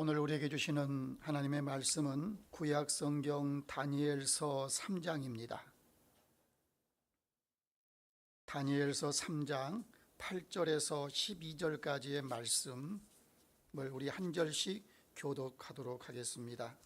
오늘 우리에게 주시는 하나님의 말씀은 구약 성경 다니엘서 3장입니다. 다니엘서 3장 8절에서 12절까지의 말씀을 우리 한 절씩 교독하도록 하겠습니다.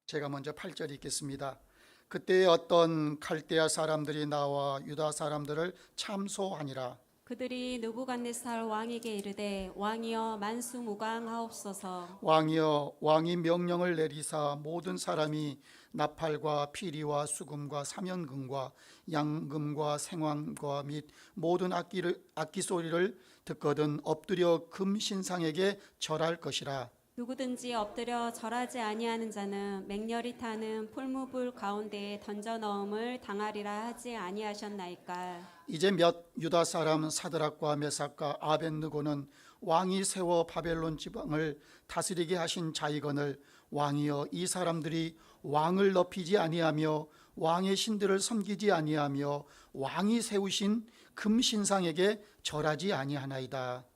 제가 먼저 8절 읽겠습니다. 그때 어떤 칼데아 사람들이 나와 유다 사람들을 참소하니라. 그들이 느부갓네살 왕에게 이르되 왕이여 만수무강하옵소서. 왕이여, 왕이 명령을 내리사 모든 사람이 나팔과 피리와 수금과 사면금과 양금과 생황과 및 모든 악기 소리를 듣거든 엎드려 금신상에게 절할 것이라. 누구든지 엎드려 절하지 아니하는 자는 맹렬히 타는 풀무불 가운데에 던져 넣음을 당하리라 하지 아니하셨나이까. 이제 몇 유다 사람 사드락과 메삭과 아벳느고는 왕이 세워 바벨론 지방을 다스리게 하신 자이거늘 왕이여, 이 사람들이 왕을 높이지 아니하며 왕의 신들을 섬기지 아니하며 왕이 세우신 금신상에게 절하지 아니하나이다.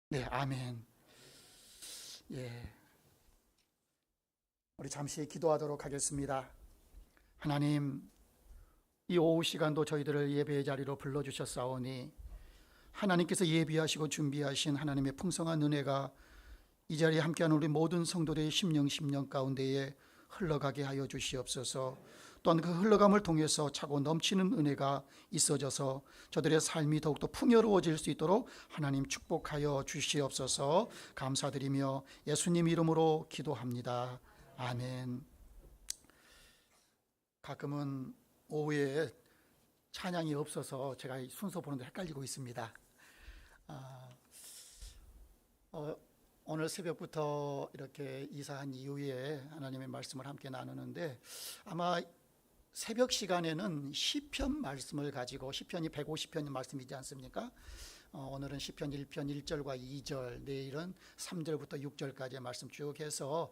네, 아멘. 예, 우리 잠시 기도하도록 하겠습니다. 하나님, 이 오후 시간도 저희들을 예배의 자리로 불러주셨사오니 하나님께서 예비하시고 준비하신 하나님의 풍성한 은혜가 이 자리에 함께하는 우리 모든 성도들의 심령 가운데에 흘러가게 하여 주시옵소서. 또한 그 흘러감을 통해서 차고 넘치는 은혜가 있어져서 저들의 삶이 더욱더 풍요로워질 수 있도록 하나님 축복하여 주시옵소서. 감사드리며 예수님 이름으로 기도합니다. 아멘. 가끔은 오후에 찬양이 없어서 제가 순서 보는데 헷갈리고 있습니다. 오늘 새벽부터 이렇게 이사한 이후에 하나님의 말씀을 함께 나누는데 아마 새벽 시간에는 시편 말씀을 가지고, 시편이 150편 말씀이지 않습니까? 오늘은 시편 1편 1절과 2절, 내일은 3절부터 6절까지의 말씀 쭉 해서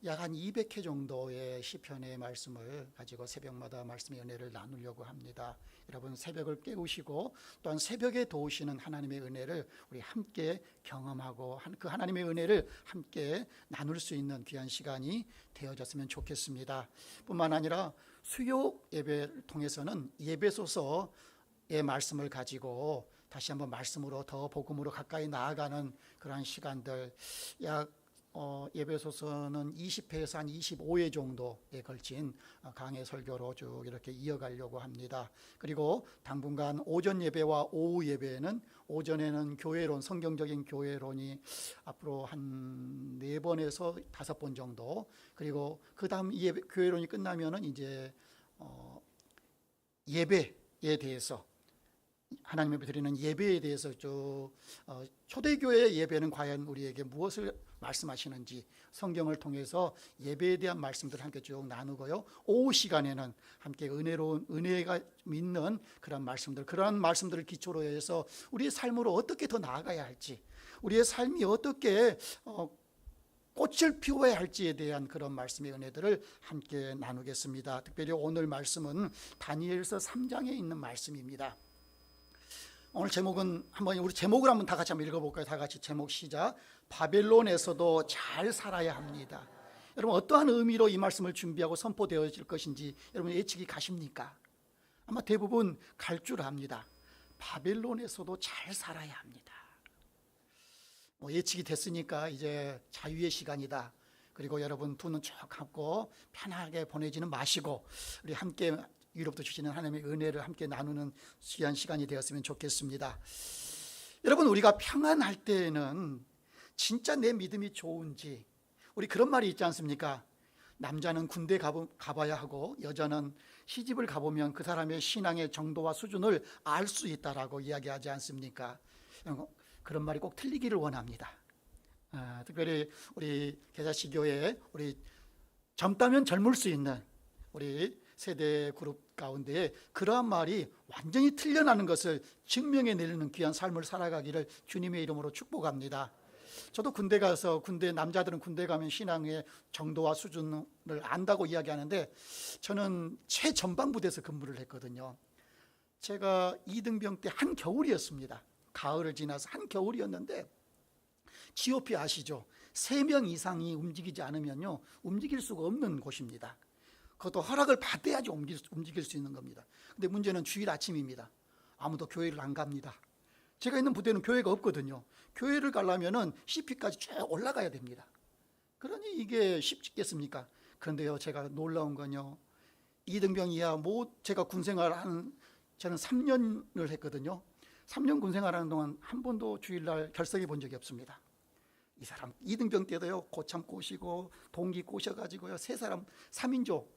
약 한 200회 정도의 시편의 말씀을 가지고 새벽마다 말씀의 은혜를 나누려고 합니다. 여러분, 새벽을 깨우시고 또한 새벽에 도우시는 하나님의 은혜를 우리 함께 경험하고 그 하나님의 은혜를 함께 나눌 수 있는 귀한 시간이 되어졌으면 좋겠습니다. 뿐만 아니라 수요 예배를 통해서는 예배소서의 말씀을 가지고 다시 한번 말씀으로 더 복음으로 가까이 나아가는 그러한 시간들, 약 예배소서는 20회에서 한 25회 정도에 걸친 강해 설교로 쭉 이렇게 이어가려고 합니다. 그리고 당분간 오전 예배와 오후 예배는, 오전에는 교회론, 성경적인 교회론이 앞으로 한 4번에서 5번 정도, 그리고 그 다음 교회론이 끝나면은 이제 예배에 대해서, 하나님 앞에 드리는 예배에 대해서 쭉 초대교회 예배는 과연 우리에게 무엇을 말씀하시는지 성경을 통해서 예배에 대한 말씀들을 함께 쭉 나누고요, 오후 시간에는 함께 은혜로운, 은혜가 있는 그런 말씀들, 그러한 말씀들을 기초로 해서 우리의 삶으로 어떻게 더 나아가야 할지, 우리의 삶이 어떻게 꽃을 피워야 할지에 대한 그런 말씀의 은혜들을 함께 나누겠습니다. 특별히 오늘 말씀은 다니엘서 3장에 있는 말씀입니다. 오늘 제목은 우리 제목을 한번 다 같이 한번 읽어볼까요? 다 같이 제목 시작. 바벨론에서도 잘 살아야 합니다. 여러분, 어떠한 의미로 이 말씀을 준비하고 선포되어질 것인지 여러분 예측이 가십니까? 아마 대부분 갈 줄 압니다. 바벨론에서도 잘 살아야 합니다. 예측이 됐으니까 이제 자유의 시간이다. 그리고 여러분 두 눈 쭉 감고 편하게 보내지는 마시고 우리 함께 위로부터 주시는 하나님의 은혜를 함께 나누는 귀한 시간이 되었으면 좋겠습니다. 여러분, 우리가 평안할 때에는 진짜 내 믿음이 좋은지, 우리 그런 말이 있지 않습니까? 남자는 군대 가봐야 하고 여자는 시집을 가보면 그 사람의 신앙의 정도와 수준을 알 수 있다라고 이야기하지 않습니까? 그런 말이 꼭 틀리기를 원합니다. 특별히 우리 계자시교회, 우리 젊다면 젊을 수 있는 우리 세대 그룹 가운데 그러한 말이 완전히 틀려나는 것을 증명해 내리는 귀한 삶을 살아가기를 주님의 이름으로 축복합니다. 저도 군대 가서, 남자들은 군대 가면 신앙의 정도와 수준을 안다고 이야기하는데 저는 최전방부대에서 근무를 했거든요. 제가 2등병 때 한겨울이었습니다. 가을을 지나서 한겨울이었는데 GOP 아시죠? 3명 이상이 움직이지 않으면요 움직일 수가 없는 곳입니다. 그것도 허락을 받아야지 움직일 수 있는 겁니다. 근데 문제는 주일 아침입니다. 아무도 교회를 안 갑니다. 제가 있는 부대는 교회가 없거든요. 교회를 가려면은 CP까지 쭉 올라가야 됩니다. 그러니 이게 쉽겠습니까? 그런데요, 제가 놀라운 건요, 이등병 이하 제가 군생활하는, 저는 3년을 했거든요. 3년 군생활하는 동안 한 번도 주일날 결석해 본 적이 없습니다. 이 사람 이등병 때도요, 고참 꼬시고 동기 꼬셔가지고요, 3사람 3인조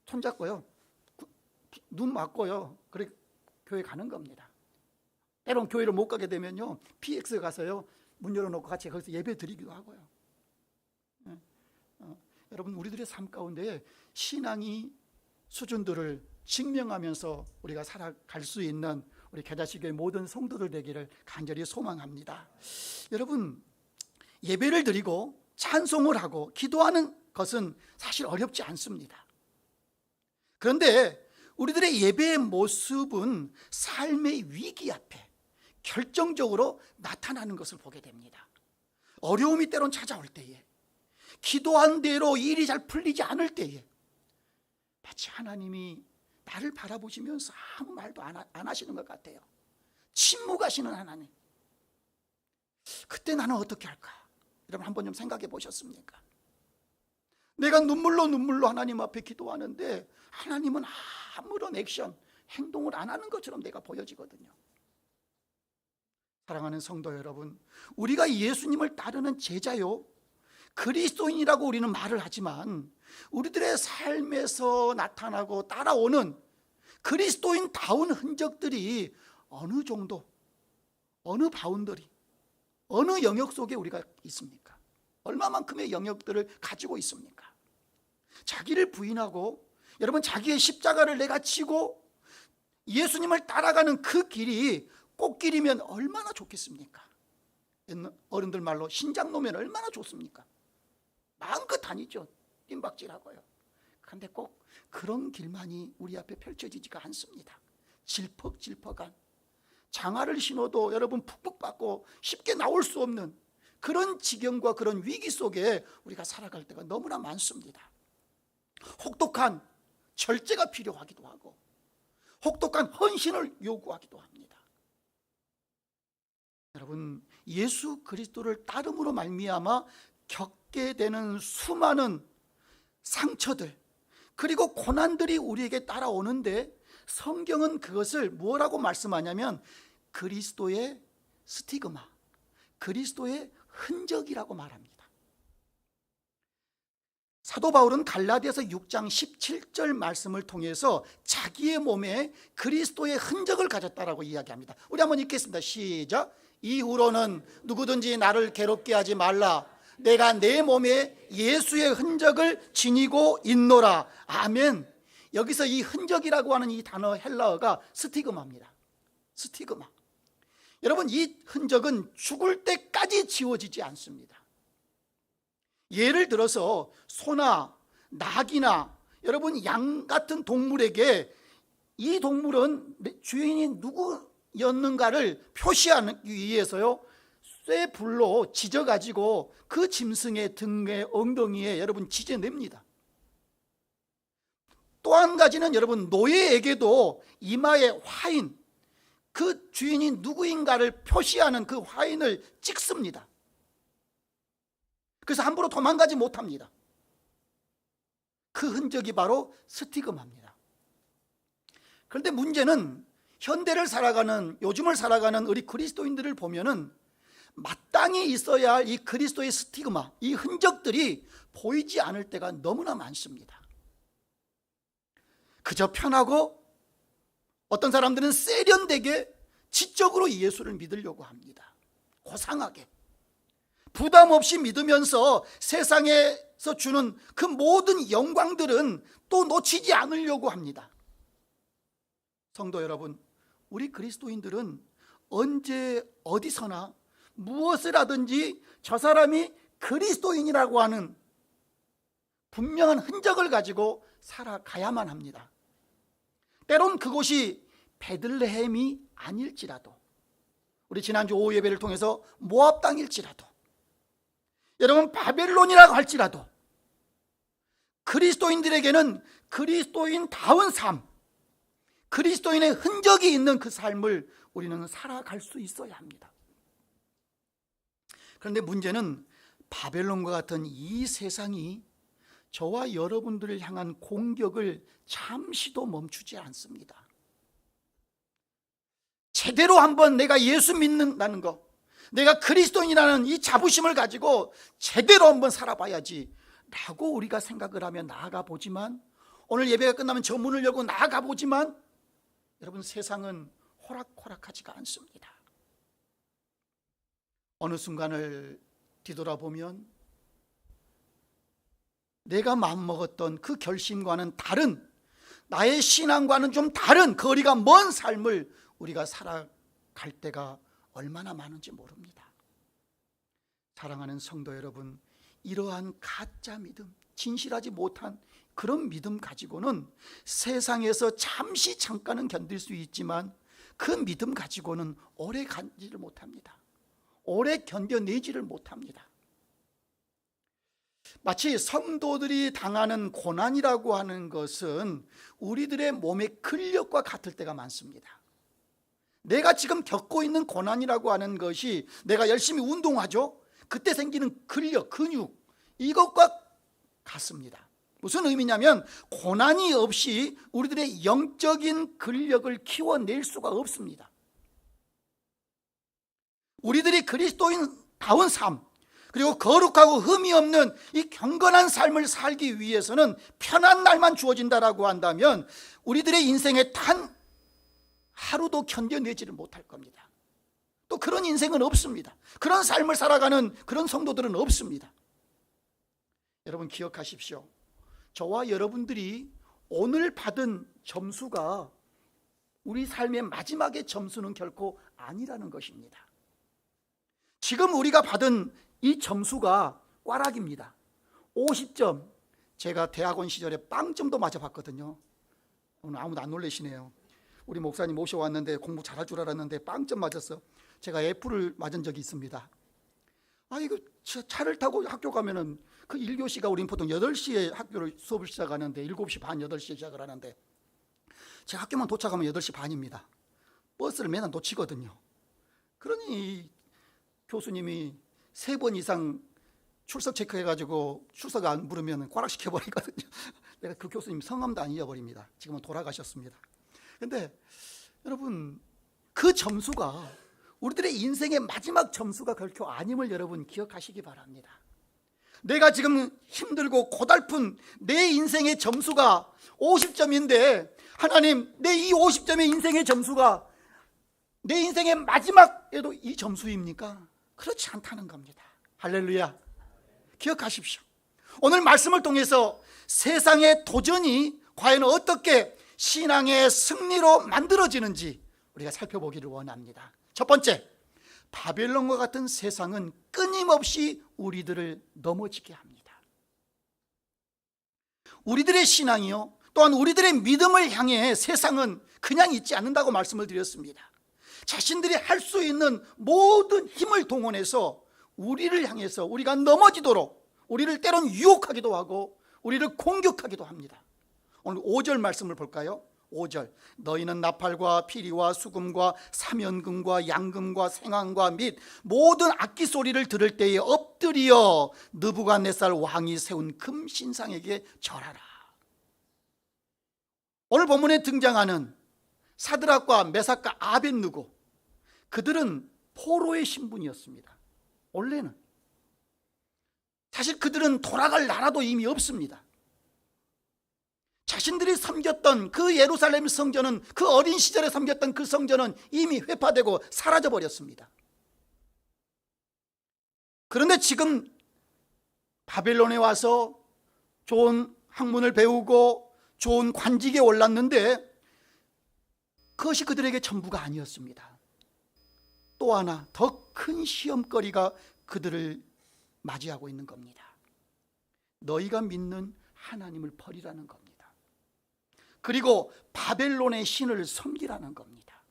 손잡고요, 눈 맞고요, 그래 교회 가는 겁니다. 때론 교회를 못 가게 되면요, PX 가서요 문 열어놓고 같이 거기서 예배 드리기도 하고요. 여러분, 우리들의 삶 가운데 신앙이 수준들을 증명하면서 우리가 살아갈 수 있는 우리 개자식의 모든 성도들 되기를 간절히 소망합니다. 여러분, 예배를 드리고 찬송을 하고 기도하는 것은 사실 어렵지 않습니다. 그런데 우리들의 예배의 모습은 삶의 위기 앞에 결정적으로 나타나는 것을 보게 됩니다. 어려움이 때론 찾아올 때에, 기도한 대로 일이 잘 풀리지 않을 때에 마치 하나님이 나를 바라보시면서 아무 말도 안 하시는 것 같아요. 침묵하시는 하나님. 그때 나는 어떻게 할까? 여러분, 한번 좀 생각해 보셨습니까? 내가 눈물로 하나님 앞에 기도하는데 하나님은 아무런 액션, 행동을 안 하는 것처럼 내가 보여지거든요. 사랑하는 성도 여러분, 우리가 예수님을 따르는 제자요, 그리스도인이라고 우리는 말을 하지만 우리들의 삶에서 나타나고 따라오는 그리스도인다운 흔적들이 어느 정도, 어느 바운더리, 어느 영역 속에 우리가 있습니까? 얼마만큼의 영역들을 가지고 있습니까? 자기를 부인하고, 여러분, 자기의 십자가를 내가 지고 예수님을 따라가는 그 길이 꽃길이면 얼마나 좋겠습니까? 어른들 말로 신장 놓으면 얼마나 좋습니까? 마음껏 다니죠. 뜀박질하고요. 그런데 꼭 그런 길만이 우리 앞에 펼쳐지지가 않습니다. 질퍽질퍽한, 장화를 신어도 여러분 푹푹 받고 쉽게 나올 수 없는 그런 지경과 그런 위기 속에 우리가 살아갈 때가 너무나 많습니다. 혹독한 절제가 필요하기도 하고 혹독한 헌신을 요구하기도 합니다. 여러분, 예수 그리스도를 따름으로 말미암아 겪게 되는 수많은 상처들, 그리고 고난들이 우리에게 따라오는데 성경은 그것을 뭐라고 말씀하냐면 그리스도의 스티그마, 그리스도의 흔적이라고 말합니다. 사도 바울은 갈라디아서 6장 17절 말씀을 통해서 자기의 몸에 그리스도의 흔적을 가졌다라고 이야기합니다. 우리 한번 읽겠습니다. 시작. 이후로는 누구든지 나를 괴롭게 하지 말라. 내가 내 몸에 예수의 흔적을 지니고 있노라. 아멘. 여기서 이 흔적이라고 하는 이 단어 헬라어가 스티그마입니다. 스티그마. 여러분, 이 흔적은 죽을 때까지 지워지지 않습니다. 예를 들어서 소나 낙이나 여러분 양 같은 동물에게 이 동물은 주인이 누구였는가를 표시하기 위해서요, 쇠불로 지져가지고 그 짐승의 등에 엉덩이에 여러분 지져냅니다. 또 한 가지는 여러분 노예에게도 이마에 화인, 그 주인이 누구인가를 표시하는 그 화인을 찍습니다. 그래서 함부로 도망가지 못합니다. 그 흔적이 바로 스티그마입니다. 그런데 문제는 현대를 살아가는, 요즘을 살아가는 우리 그리스도인들을 보면은 마땅히 있어야 할 이 그리스도의 스티그마, 이 흔적들이 보이지 않을 때가 너무나 많습니다. 그저 편하고 어떤 사람들은 세련되게 지적으로 예수를 믿으려고 합니다. 고상하게 부담 없이 믿으면서 세상에서 주는 그 모든 영광들은 또 놓치지 않으려고 합니다. 성도 여러분, 우리 그리스도인들은 언제 어디서나 무엇을 하든지 저 사람이 그리스도인이라고 하는 분명한 흔적을 가지고 살아가야만 합니다. 때론 그곳이 베들레헴이 아닐지라도, 우리 지난주 오후 예배를 통해서 모압 땅일지라도, 여러분, 바벨론이라고 할지라도 그리스도인들에게는 그리스도인다운 삶, 그리스도인의 흔적이 있는 그 삶을 우리는 살아갈 수 있어야 합니다. 그런데 문제는 바벨론과 같은 이 세상이 저와 여러분들을 향한 공격을 잠시도 멈추지 않습니다. 제대로 한번 내가 예수 믿는다는 것, 내가 그리스도인이라는 이 자부심을 가지고 제대로 한번 살아봐야지 라고 우리가 생각을 하며 나아가 보지만, 오늘 예배가 끝나면 저 문을 열고 나아가 보지만 여러분, 세상은 호락호락하지가 않습니다. 어느 순간을 뒤돌아보면 내가 마음먹었던 그 결심과는 다른, 나의 신앙과는 좀 다른 거리가 먼 삶을 우리가 살아갈 때가 얼마나 많은지 모릅니다. 사랑하는 성도 여러분, 이러한 가짜 믿음, 진실하지 못한 그런 믿음 가지고는 세상에서 잠시 잠깐은 견딜 수 있지만 그 믿음 가지고는 오래 가지를 못합니다. 오래 견뎌내지를 못합니다. 마치 성도들이 당하는 고난이라고 하는 것은 우리들의 몸의 근력과 같을 때가 많습니다. 내가 지금 겪고 있는 고난이라고 하는 것이 내가 열심히 운동하죠? 그때 생기는 근력, 근육, 이것과 같습니다. 무슨 의미냐면 고난이 없이 우리들의 영적인 근력을 키워낼 수가 없습니다. 우리들이 그리스도인다운 삶, 그리고 거룩하고 흠이 없는 이 경건한 삶을 살기 위해서는 편한 날만 주어진다라고 한다면 우리들의 인생에 단 하루도 견뎌내지를 못할 겁니다. 또 그런 인생은 없습니다. 그런 삶을 살아가는 그런 성도들은 없습니다. 여러분, 기억하십시오. 저와 여러분들이 오늘 받은 점수가 우리 삶의 마지막의 점수는 결코 아니라는 것입니다. 지금 우리가 받은 이 점수가 꽈락입니다. 50점. 제가 대학원 시절에 빵점도 맞아봤거든요. 오늘 아무도 안 놀라시네요. 우리 목사님 모셔왔는데 공부 잘할 줄 알았는데 빵점 맞았어. 제가 F를 맞은 적이 있습니다. 이거 차를 타고 학교 가면은 그 1교시가 우린 보통 8시에 학교를 수업을 시작하는데 7시 반, 8시에 시작을 하는데 제 학교만 도착하면 8시 반입니다. 버스를 매번 놓치거든요. 그러니 교수님이 3번 이상 출석 체크해가지고 출석 안 부르면 꽈락시켜버리거든요. 내가 그 교수님 성함도 안 잊어버립니다. 지금은 돌아가셨습니다. 근데 여러분, 그 점수가 우리들의 인생의 마지막 점수가 결코 아님을 여러분 기억하시기 바랍니다. 내가 지금 힘들고 고달픈 내 인생의 점수가 50점인데 하나님, 내 이 50점의 인생의 점수가 내 인생의 마지막에도 이 점수입니까? 그렇지 않다는 겁니다. 할렐루야. 기억하십시오. 오늘 말씀을 통해서 세상의 도전이 과연 어떻게 신앙의 승리로 만들어지는지 우리가 살펴보기를 원합니다. 첫 번째, 바벨론과 같은 세상은 끊임없이 우리들을 넘어지게 합니다. 우리들의 신앙이요, 또한 우리들의 믿음을 향해 세상은 그냥 있지 않는다고 말씀을 드렸습니다. 자신들이 할 수 있는 모든 힘을 동원해서 우리를 향해서 우리가 넘어지도록 우리를 때론 유혹하기도 하고 우리를 공격하기도 합니다. 오늘 5절 말씀을 볼까요? 5절, 너희는 나팔과 피리와 수금과 사면금과 양금과 생황과 및 모든 악기 소리를 들을 때에 엎드려 느부갓네살 왕이 세운 금 신상에게 절하라. 오늘 본문에 등장하는 사드락과 메삭과 아벳느고, 그들은 포로의 신분이었습니다. 원래는 사실 그들은 돌아갈 나라도 이미 없습니다. 자신들이 섬겼던 그 예루살렘 성전은, 그 어린 시절에 섬겼던 그 성전은 이미 회파되고 사라져 버렸습니다. 그런데 지금 바벨론에 와서 좋은 학문을 배우고 좋은 관직에 올랐는데 그것이 그들에게 전부가 아니었습니다. 또 하나 더 큰 시험거리가 그들을 맞이하고 있는 겁니다. 너희가 믿는 하나님을 버리라는 겁니다. 그리고 바벨론의 신을 섬기라는 겁니다.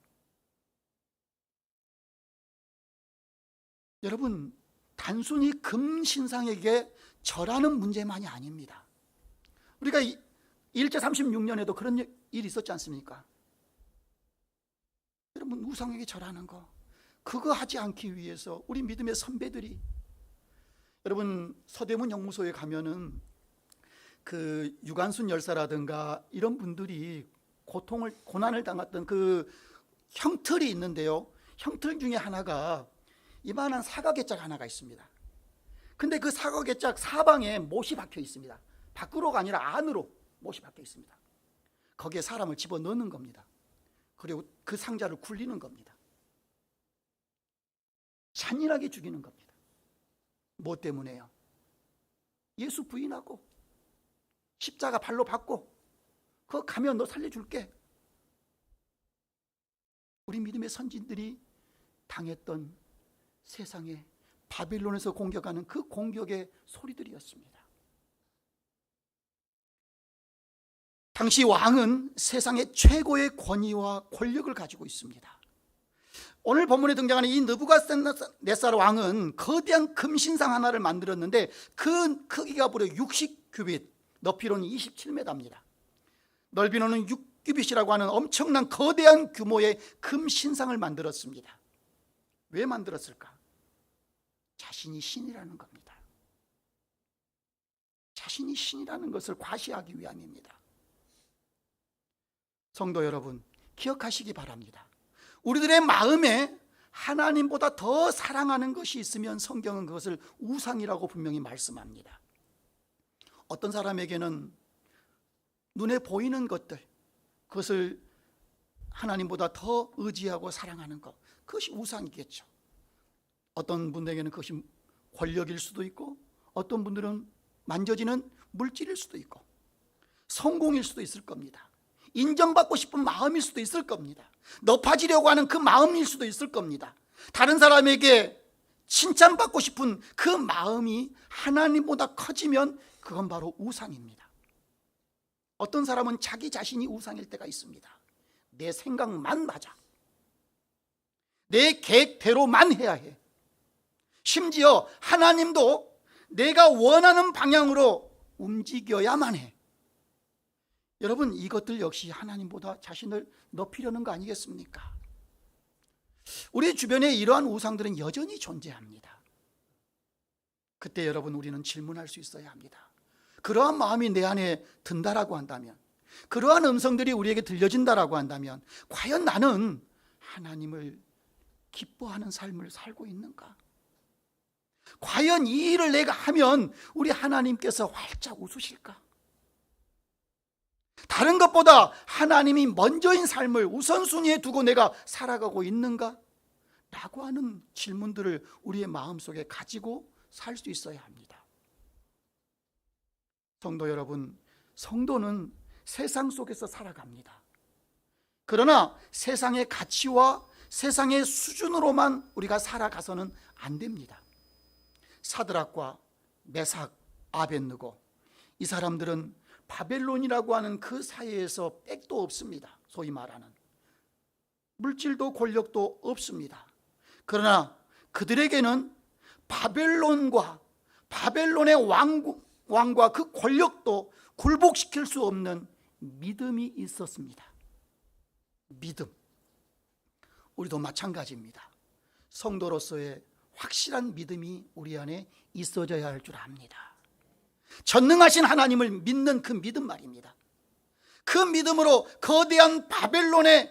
여러분, 단순히 금신상에게 절하는 문제만이 아닙니다. 우리가 일제 36년에도 그런 일이 있었지 않습니까? 여러분, 우상에게 절하는 거, 그거 하지 않기 위해서 우리 믿음의 선배들이, 여러분 서대문 영무소에 가면은 그 유관순 열사라든가 이런 분들이 고난을 당했던 그 형틀이 있는데요, 형틀 중에 하나가 이만한 사과개짝 하나가 있습니다. 근데 그 사과개짝 사방에 못이 박혀 있습니다. 밖으로가 아니라 안으로 못이 박혀 있습니다. 거기에 사람을 집어넣는 겁니다. 그리고 그 상자를 굴리는 겁니다. 잔인하게 죽이는 겁니다. 뭐 때문에요? 예수 부인하고 십자가 발로 받고 그거 가면 너 살려줄게. 우리 믿음의 선진들이 당했던 세상에 바빌론에서 공격하는 그 공격의 소리들이었습니다. 당시 왕은 세상의 최고의 권위와 권력을 가지고 있습니다. 오늘 본문에 등장하는 이 느부갓네살 왕은 거대한 금신상 하나를 만들었는데 그 크기가 무려 60규빗, 높이로는 27m입니다. 넓이로는 6규빗이라고 하는 엄청난 거대한 규모의 금신상을 만들었습니다. 왜 만들었을까? 자신이 신이라는 겁니다. 자신이 신이라는 것을 과시하기 위함입니다. 성도 여러분, 기억하시기 바랍니다. 우리들의 마음에 하나님보다 더 사랑하는 것이 있으면 성경은 그것을 우상이라고 분명히 말씀합니다. 어떤 사람에게는 눈에 보이는 것들, 그것을 하나님보다 더 의지하고 사랑하는 것, 그것이 우상이겠죠. 어떤 분에게는 그것이 권력일 수도 있고, 어떤 분들은 만져지는 물질일 수도 있고, 성공일 수도 있을 겁니다. 인정받고 싶은 마음일 수도 있을 겁니다. 높아지려고 하는 그 마음일 수도 있을 겁니다. 다른 사람에게 칭찬받고 싶은 그 마음이 하나님보다 커지면 그건 바로 우상입니다. 어떤 사람은 자기 자신이 우상일 때가 있습니다. 내 생각만 맞아, 내 계획대로만 해야 해. 심지어 하나님도 내가 원하는 방향으로 움직여야만 해. 여러분, 이것들 역시 하나님보다 자신을 높이려는 거 아니겠습니까? 우리 주변에 이러한 우상들은 여전히 존재합니다. 그때 여러분, 우리는 질문할 수 있어야 합니다. 그러한 마음이 내 안에 든다라고 한다면, 그러한 음성들이 우리에게 들려진다라고 한다면, 과연 나는 하나님을 기뻐하는 삶을 살고 있는가? 과연 이 일을 내가 하면 우리 하나님께서 활짝 웃으실까? 다른 것보다 하나님이 먼저인 삶을 우선순위에 두고 내가 살아가고 있는가? 라고 하는 질문들을 우리의 마음속에 가지고 살 수 있어야 합니다. 성도 여러분, 성도는 세상 속에서 살아갑니다. 그러나 세상의 가치와 세상의 수준으로만 우리가 살아가서는 안 됩니다. 사드락과 메삭, 아벳느고, 이 사람들은 바벨론이라고 하는 그 사회에서 빽도 없습니다. 소위 말하는 물질도 권력도 없습니다. 그러나 그들에게는 바벨론과 바벨론의 왕과 그 권력도 굴복시킬 수 없는 믿음이 있었습니다. 믿음. 우리도 마찬가지입니다. 성도로서의 확실한 믿음이 우리 안에 있어져야 할 줄 압니다. 전능하신 하나님을 믿는 그 믿음 말입니다. 그 믿음으로 거대한 바벨론의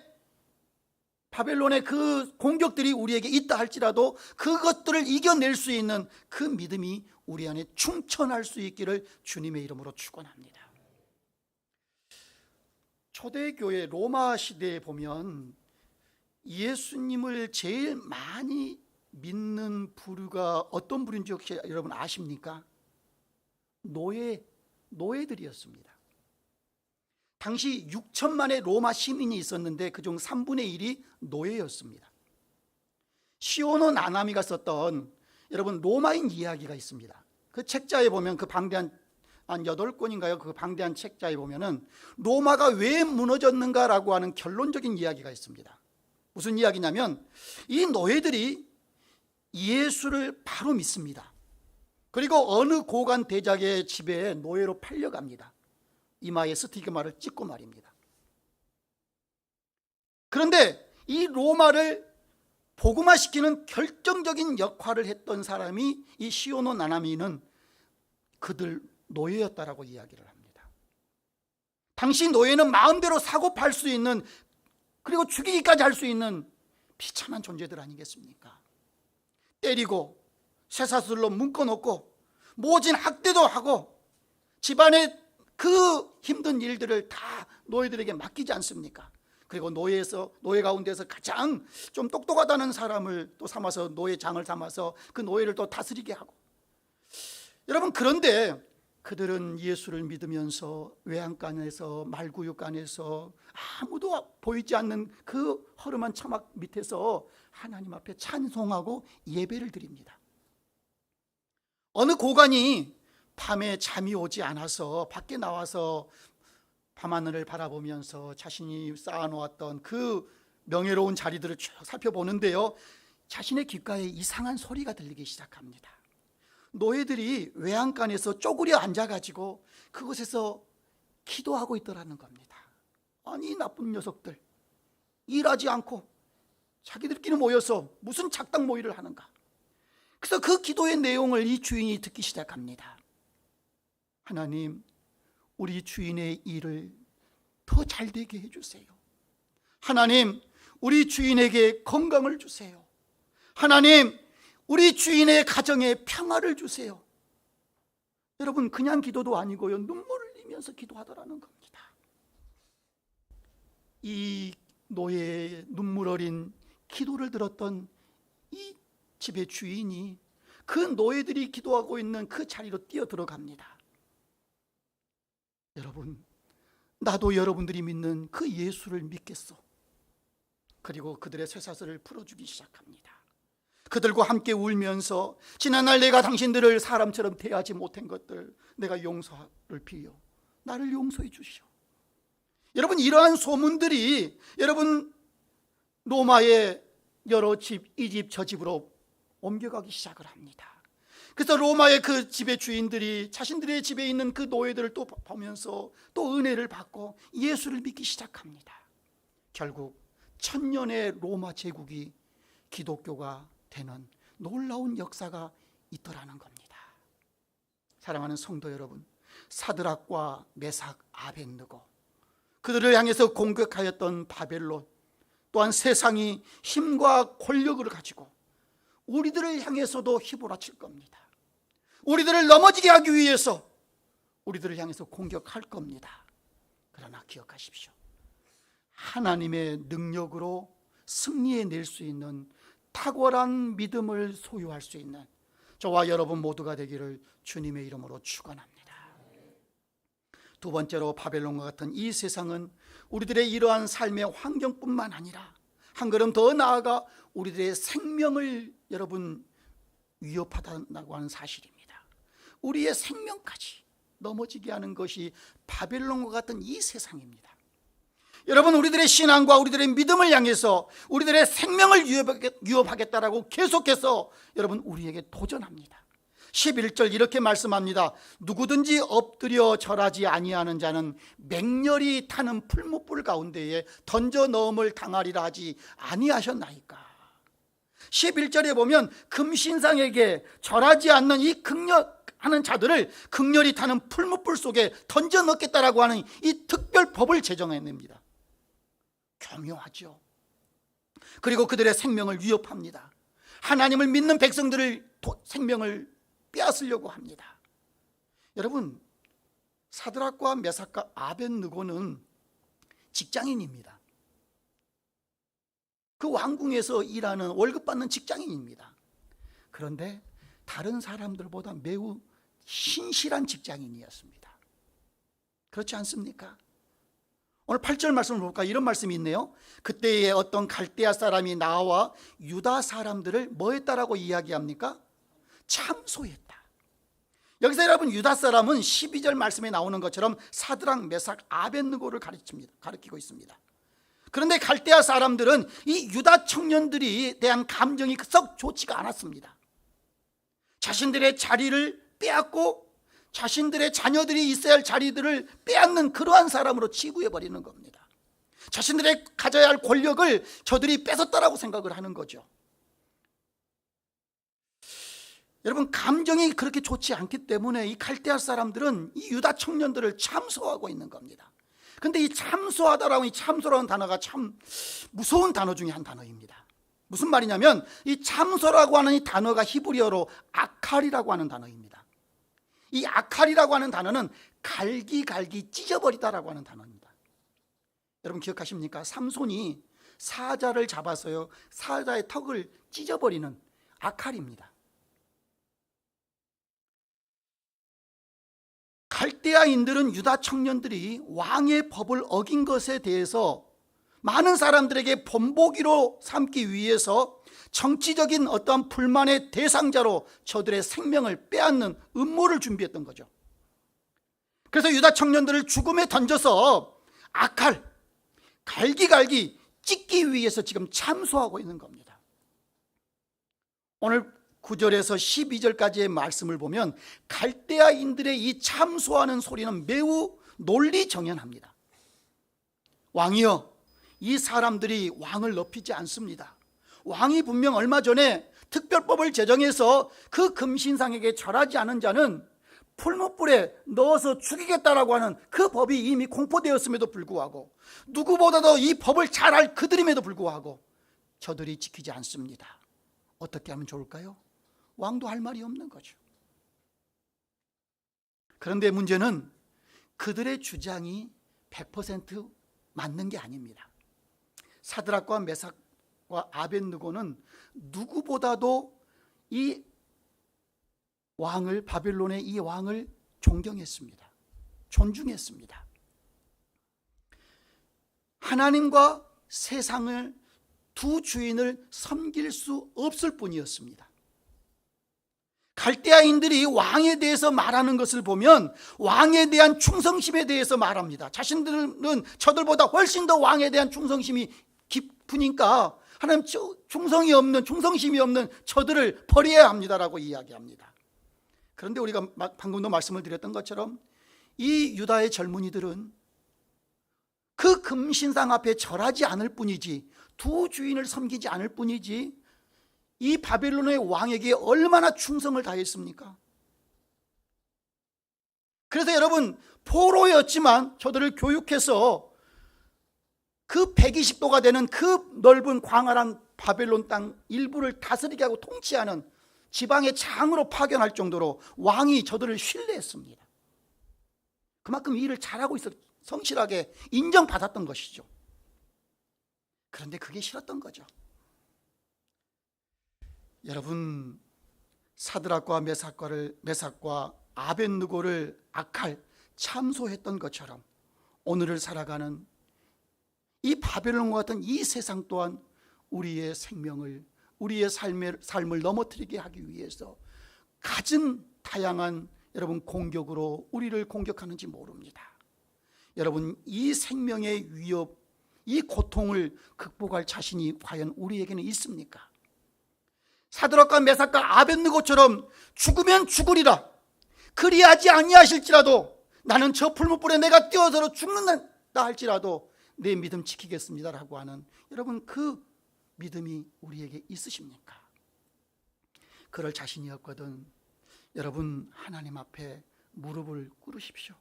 그 공격들이 우리에게 있다 할지라도 그것들을 이겨낼 수 있는 그 믿음이 우리 안에 충천할 수 있기를 주님의 이름으로 축원합니다. 초대교회 로마 시대에 보면 예수님을 제일 많이 믿는 부류가 어떤 부류인지 혹시 여러분 아십니까? 노예들이었습니다. 당시 6천만의 로마 시민이 있었는데 그중 3분의 1이 노예였습니다. 시오노 나나미가 썼던 여러분 로마인 이야기가 있습니다. 그 책자에 보면 그 방대한 한 8권인가요? 그 방대한 책자에 보면은 로마가 왜 무너졌는가라고 하는 결론적인 이야기가 있습니다. 무슨 이야기냐면 이 노예들이 예수를 바로 믿습니다. 그리고 어느 고관 대작의 집에 노예로 팔려갑니다. 이마에 스티그마를 찍고 말입니다. 그런데 이 로마를 복음화시키는 결정적인 역할을 했던 사람이 이 시오노 나나미는 그들 노예였다라고 이야기를 합니다. 당시 노예는 마음대로 사고 팔 수 있는, 그리고 죽이기까지 할 수 있는 비참한 존재들 아니겠습니까? 때리고 쇠사슬로 묶어놓고 모진 학대도 하고 집안의 그 힘든 일들을 다 노예들에게 맡기지 않습니까? 그리고 노예 가운데서 가장 좀 똑똑하다는 사람을 또 삼아서 노예장을 삼아서 그 노예를 또 다스리게 하고. 여러분, 그런데 그들은 예수를 믿으면서 외양간에서 말구육간에서 아무도 보이지 않는 그 허름한 처막 밑에서 하나님 앞에 찬송하고 예배를 드립니다. 어느 고관이 밤에 잠이 오지 않아서 밖에 나와서 밤하늘을 바라보면서 자신이 쌓아놓았던 그 명예로운 자리들을 쭉 살펴보는데요, 자신의 귓가에 이상한 소리가 들리기 시작합니다. 노예들이 외양간에서 쪼그려 앉아가지고 그곳에서 기도하고 있더라는 겁니다. 아니, 나쁜 녀석들, 일하지 않고 자기들끼리 모여서 무슨 작당 모의를 하는가. 그래서 그 기도의 내용을 이 주인이 듣기 시작합니다. 하나님, 우리 주인의 일을 더 잘되게 해주세요. 하나님, 우리 주인에게 건강을 주세요. 하나님, 우리 주인의 가정에 평화를 주세요. 여러분, 그냥 기도도 아니고요, 눈물을 흘리면서 기도하더라는 겁니다. 이 노예의 눈물 어린 기도를 들었던 이 집의 주인이 그 노예들이 기도하고 있는 그 자리로 뛰어 들어갑니다. 여러분, 나도 여러분들이 믿는 그 예수를 믿겠소. 그리고 그들의 쇠사슬을 풀어주기 시작합니다. 그들과 함께 울면서 지난날 내가 당신들을 사람처럼 대하지 못한 것들 내가 용서를 비요, 나를 용서해 주시오. 여러분, 이러한 소문들이 여러분 로마의 여러 집, 이 집 저 집으로 옮겨가기 시작을 합니다. 그래서 로마의 그 집의 주인들이 자신들의 집에 있는 그 노예들을 또 보면서 또 은혜를 받고 예수를 믿기 시작합니다. 결국 1000년의 로마 제국이 기독교가 되는 놀라운 역사가 있더라는 겁니다. 사랑하는 성도 여러분, 사드락과 메삭, 아벳느고, 그들을 향해서 공격하였던 바벨론, 또한 세상이 힘과 권력을 가지고 우리들을 향해서도 휘몰아칠 겁니다. 우리들을 넘어지게 하기 위해서 우리들을 향해서 공격할 겁니다. 그러나 기억하십시오. 하나님의 능력으로 승리해낼 수 있는 탁월한 믿음을 소유할 수 있는 저와 여러분 모두가 되기를 주님의 이름으로 축원합니다. 두 번째로, 바벨론과 같은 이 세상은 우리들의 이러한 삶의 환경뿐만 아니라 한 걸음 더 나아가 우리들의 생명을 여러분 위협하다고 하는 사실입니다. 우리의 생명까지 넘어지게 하는 것이 바벨론과 같은 이 세상입니다. 여러분, 우리들의 신앙과 우리들의 믿음을 향해서 우리들의 생명을 위협하겠다라고 계속해서 여러분 우리에게 도전합니다. 11절 이렇게 말씀합니다. 누구든지 엎드려 절하지 아니하는 자는 맹렬히 타는 풀무불 가운데에 던져 넣음을 당하리라 하지 아니하셨나이까. 11절에 보면 금신상에게 절하지 않는 이 극렬하는 자들을 극렬히 타는 풀무불 속에 던져 넣겠다라고 하는 이 특별 법을 제정해냅니다. 교묘하죠. 그리고 그들의 생명을 위협합니다. 하나님을 믿는 백성들을 생명을 빼앗으려고 합니다. 여러분, 사드락과 메삭과 아벳느고는 직장인입니다. 그 왕궁에서 일하는 월급 받는 직장인입니다. 그런데 다른 사람들보다 매우 신실한 직장인이었습니다. 그렇지 않습니까? 오늘 8절 말씀을 볼까? 이런 말씀이 있네요. 그때에 어떤 갈대아 사람이 나와 유다 사람들을 뭐 했다라고 이야기합니까? 참소했다. 여기서 여러분, 유다 사람은 12절 말씀에 나오는 것처럼 사드락, 메삭, 아벳느고를 가리키고 있습니다. 그런데 갈대아 사람들은 이 유다 청년들이 대한 감정이 썩 좋지가 않았습니다. 자신들의 자리를 빼앗고 자신들의 자녀들이 있어야 할 자리들을 빼앗는 그러한 사람으로 치부해버리는 겁니다. 자신들의 가져야 할 권력을 저들이 뺏었다라고 생각을 하는 거죠. 여러분, 감정이 그렇게 좋지 않기 때문에 이 갈대아 사람들은 이 유다 청년들을 참소하고 있는 겁니다. 근데 이 참소하다라고, 이 참소라는 단어가 참 무서운 단어 중에 한 단어입니다. 무슨 말이냐면 이 참소라고 하는 이 단어가 히브리어로 아칼이라고 하는 단어입니다. 이 아칼이라고 하는 단어는 갈기 찢어버리다라고 하는 단어입니다. 여러분 기억하십니까? 삼손이 사자를 잡아서요, 사자의 턱을 찢어버리는 아칼입니다. 갈대아인들은 유다 청년들이 왕의 법을 어긴 것에 대해서 많은 사람들에게 본보기로 삼기 위해서 정치적인 어떠한 불만의 대상자로 저들의 생명을 빼앗는 음모를 준비했던 거죠. 그래서 유다 청년들을 죽음에 던져서 아칼, 갈기 찢기 위해서 지금 참소하고 있는 겁니다. 오늘 9절에서 12절까지의 말씀을 보면 갈대아인들의 이 참소하는 소리는 매우 논리정연합니다. 왕이여, 이 사람들이 왕을 높이지 않습니다. 왕이 분명 얼마 전에 특별법을 제정해서 그 금신상에게 절하지 않은 자는 풀무불에 넣어서 죽이겠다라고 하는 그 법이 이미 공포되었음에도 불구하고, 누구보다도 이 법을 잘 알 그들임에도 불구하고 저들이 지키지 않습니다. 어떻게 하면 좋을까요? 왕도 할 말이 없는 거죠. 그런데 문제는 그들의 주장이 100% 맞는 게 아닙니다. 사드락과 메삭과 아벳느고는 누구보다도 이 왕을, 바벨론의 이 왕을 존경했습니다. 존중했습니다. 하나님과 세상을, 두 주인을 섬길 수 없을 뿐이었습니다. 갈대아인들이 왕에 대해서 말하는 것을 보면 왕에 대한 충성심에 대해서 말합니다. 자신들은 저들보다 훨씬 더 왕에 대한 충성심이 깊으니까 하나님, 충성심이 없는 저들을 버려야 합니다라고 이야기합니다. 그런데 우리가 방금도 말씀을 드렸던 것처럼 이 유다의 젊은이들은 그 금신상 앞에 절하지 않을 뿐이지, 두 주인을 섬기지 않을 뿐이지, 이 바벨론의 왕에게 얼마나 충성을 다했습니까? 그래서 여러분, 포로였지만 저들을 교육해서 그 120도가 되는 그 넓은 광활한 바벨론 땅 일부를 다스리게 하고 통치하는 지방의 장으로 파견할 정도로 왕이 저들을 신뢰했습니다. 그만큼 이 일을 잘하고 있어 성실하게 인정받았던 것이죠. 그런데 그게 싫었던 거죠. 여러분, 사드락과 메삭과 아벳느고를 아칼, 참소했던 것처럼 오늘을 살아가는 이 바벨론과 같은 이 세상 또한 우리의 생명을, 우리의 삶을 넘어뜨리게 하기 위해서 갖은 다양한 여러분 공격으로 우리를 공격하는지 모릅니다. 여러분, 이 생명의 위협, 이 고통을 극복할 자신이 과연 우리에게는 있습니까? 사드락과 메삭과 아벳느고처럼 죽으면 죽으리라, 그리하지 아니하실지라도 나는 저 풀무불에 내가 뛰어들어 죽는다 할지라도 내 믿음 지키겠습니다라고 하는 여러분 그 믿음이 우리에게 있으십니까? 그럴 자신이 없거든 여러분 하나님 앞에 무릎을 꿇으십시오.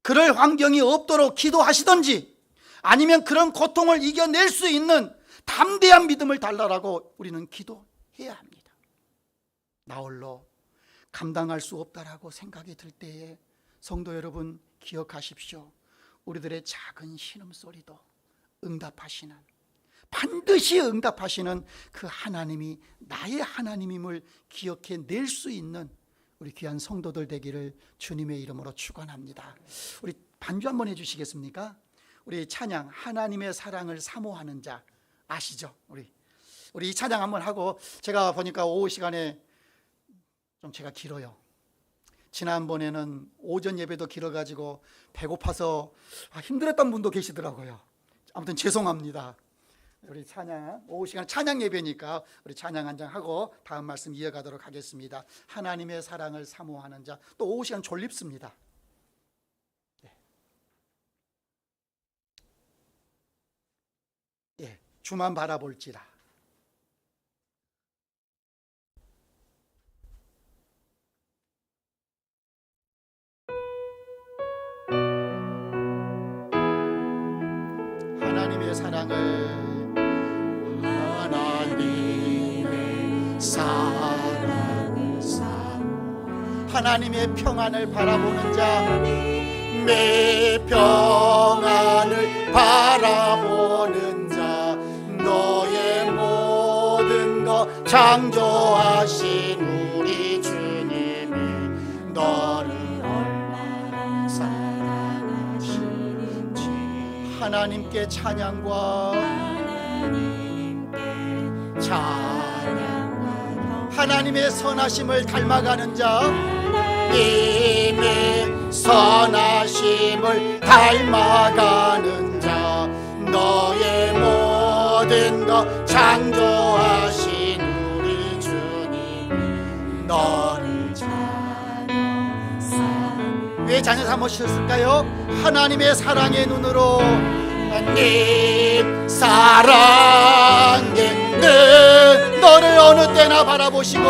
그럴 환경이 없도록 기도하시든지 아니면 그런 고통을 이겨낼 수 있는 담대한 믿음을 달라라고 우리는 기도해야 합니다. 나 홀로 감당할 수 없다라고 생각이 들 때에 성도 여러분 기억하십시오. 우리들의 작은 신음소리도 응답하시는, 반드시 응답하시는 그 하나님이 나의 하나님임을 기억해 낼 수 있는 우리 귀한 성도들 되기를 주님의 이름으로 축원합니다. 우리 반주 한번 해주시겠습니까? 우리 찬양 하나님의 사랑을 사모하는 자 아시죠? 우리 이 찬양 한번 하고, 제가 보니까 오후 시간에 좀 제가 길어요. 지난번에는 오전 예배도 길어가지고 배고파서 힘들었던 분도 계시더라고요. 아무튼 죄송합니다. 우리 찬양, 오후 시간 찬양 예배니까 우리 찬양 한 장 하고 다음 말씀 이어가도록 하겠습니다. 하나님의 사랑을 사모하는 자. 또 오후 시간 졸립습니다. 예, 주만 바라볼지라. 하나님의 사랑을, 하나님의 사랑을 사모하는, 하나님의 평안을 바라보는 자, 내 평안을 바라보는 자, 너의 모든 것 창조하신 우리 주님이 너를 얼마나 사랑하시는지 하나님께 찬양과 하나님의 선하심을 닮아가는 자, 하나님의 선하심을 닮아가는 자, 너의 모든 것 창조하신 우리 주님 너를 자녀 삼으. 왜 자녀 삼으셨을까요? 하나님의 사랑의 눈으로, 하나님 사랑의 눈, 너를 어느 때나 바라보시고,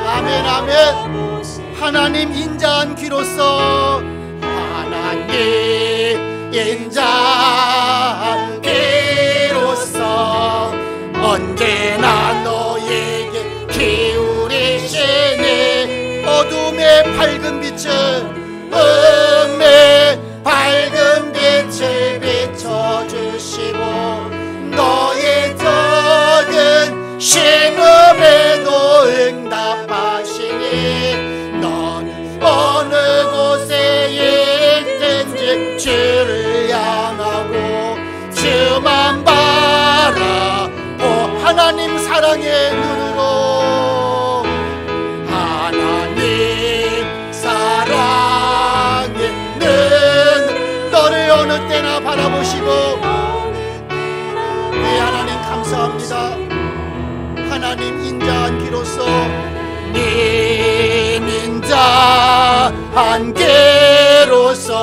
아멘 아멘. 하나님 인자한 귀로서, 하나님 인자한 귀로서 언제나 너에게 기울이시니 어둠의 밝은 빛을, 음의 밝은 빛을 비춰주시고 너의 적은 신음에도 응답하시니 너는 어느 곳에 있든지 주를 향하고 주만 바라보. 하나님 사랑의 눈으로, 하나님 사랑의 눈, 너를 어느 때나 바라보시고. 네, 하나님 감사합니다. 하나님 인자한 귀로서, 네 인자한 귀로서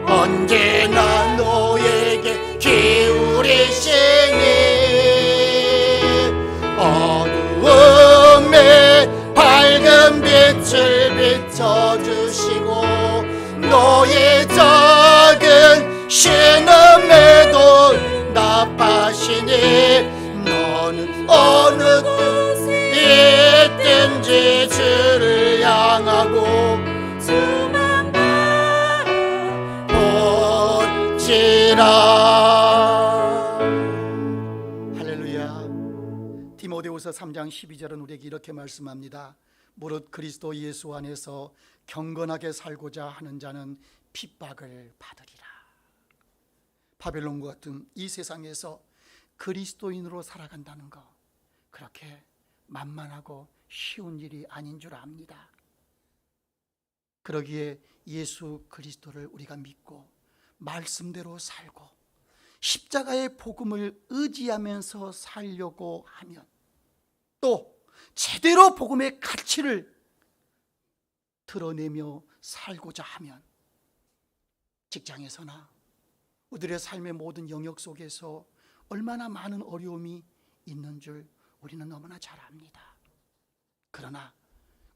언제나 너에게 기울이시니 어두움에 밝은 빛을 비춰주시고 너의 적은 신음에도 응답하시니 너는 어느 곳에 있든지 주를 향하고 주만 바라볼지라. 할렐루야. 디모데후서 3장 12절은 우리에게 이렇게 말씀합니다. 무릇 그리스도 예수 안에서 경건하게 살고자 하는 자는 핍박을 받으리라. 바벨론과 같은 이 세상에서 그리스도인으로 살아간다는 것, 그렇게 만만하고 쉬운 일이 아닌 줄 압니다. 그러기에 예수 그리스도를 우리가 믿고 말씀대로 살고 십자가의 복음을 의지하면서 살려고 하면, 또 제대로 복음의 가치를 드러내며 살고자 하면, 직장에서나 우리들의 삶의 모든 영역 속에서 얼마나 많은 어려움이 있는 줄 우리는 너무나 잘 압니다. 그러나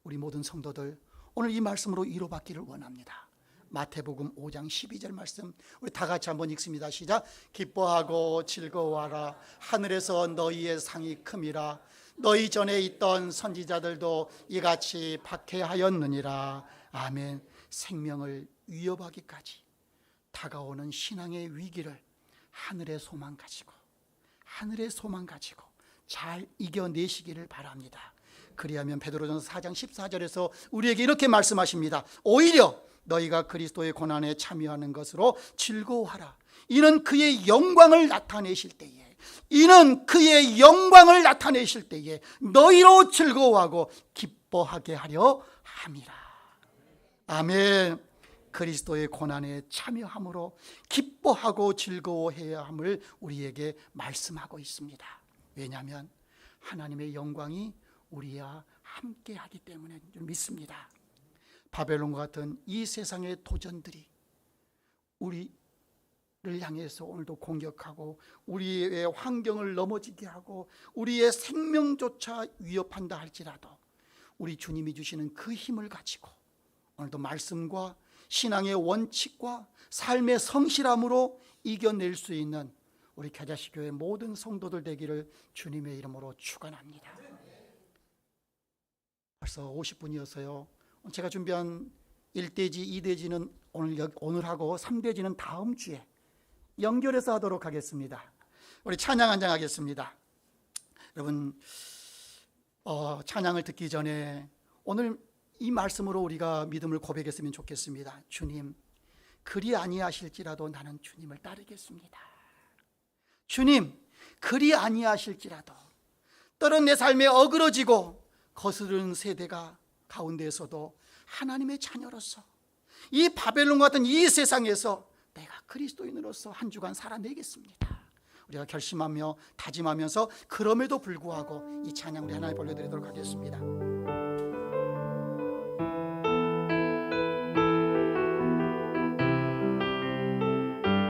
우리 모든 성도들 오늘 이 말씀으로 위로받기를 원합니다. 마태복음 5장 12절 말씀 우리 다 같이 한번 읽습니다. 시작. 기뻐하고 즐거워하라. 하늘에서 너희의 상이 큼이라. 너희 전에 있던 선지자들도 이같이 박해하였느니라. 아멘. 생명을 위협하기까지 다가오는 신앙의 위기를 하늘의 소망 가지고 잘 이겨내시기를 바랍니다. 그리하면 베드로전서 4장 14절에서 우리에게 이렇게 말씀하십니다. 오히려 너희가 그리스도의 고난에 참여하는 것으로 즐거워하라. 이는 그의 영광을 나타내실 때에 너희로 즐거워하고 기뻐하게 하려 함이라. 아멘. 그리스도의 고난에 참여함으로 기뻐하고 즐거워해야 함을 우리에게 말씀하고 있습니다. 왜냐하면 하나님의 영광이 우리와 함께하기 때문에 믿습니다. 바벨론과 같은 이 세상의 도전들이 우리를 향해서 오늘도 공격하고 우리의 환경을 넘어지게 하고 우리의 생명조차 위협한다 할지라도 우리 주님이 주시는 그 힘을 가지고 오늘도 말씀과 신앙의 원칙과 삶의 성실함으로 이겨낼 수 있는 우리 겨자씨교회 모든 성도들 되기를 주님의 이름으로 축원합니다. 벌써 50분이었어요. 제가 준비한 1대지, 2대지는 오늘하고 3대지는 다음 주에 연결해서 하도록 하겠습니다. 우리 찬양 한 장 하겠습니다. 여러분, 찬양을 듣기 전에 오늘 이 말씀으로 우리가 믿음을 고백했으면 좋겠습니다. 주님, 그리 아니하실지라도 나는 주님을 따르겠습니다. 주님, 그리 아니하실지라도 때론 내 삶에 어그러지고 거스르는 세대가 가운데에서도 하나님의 자녀로서 이 바벨론 같은 이 세상에서 내가 그리스도인으로서 한 주간 살아내겠습니다. 우리가 결심하며 다짐하면서 그럼에도 불구하고 이 찬양 우리 하나님 올려드리도록 하겠습니다.